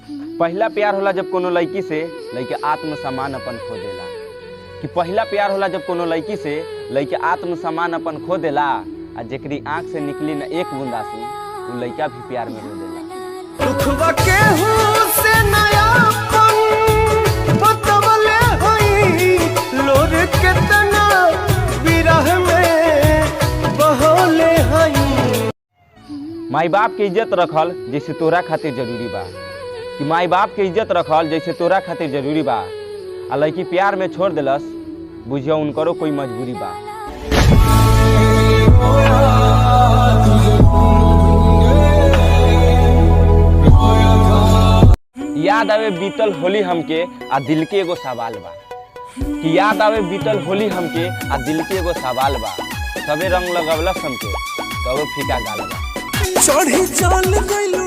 पहला प्यार होला जब कोनो लड़की से लड़के आत्मसम्मान अपन खो देला। कि पहला प्यार होला जब कोनो लड़की से लड़के आत्मसम्मान अपन खो देला आ जेकरी आंख से निकली न एक बूंद आंसू वो लड़का भी प्यार में रो देला। दुखवा केहू से नयापन बतवले होई लोर केतना विरह में बहले हई। माई बाप के इज्जत रखल जैसे तोरा खातिर जरूरी बा। कि माई बाप के इज्जत रखल जैसे तोरा खातिर जरूरी बा आ लड़की प्यार में छोड़ देलस बुझियो उनकरो कोई मजबूरी बा। याद आवे बीतल होली हमके आ दिल के एगो सवाल बा। कि याद आवे बीतल होली हमके आ दिल के एगो सवाल बा। सबे रंग लगवलस हमके तब फीका गाल बा। चढ़ी चल गइलू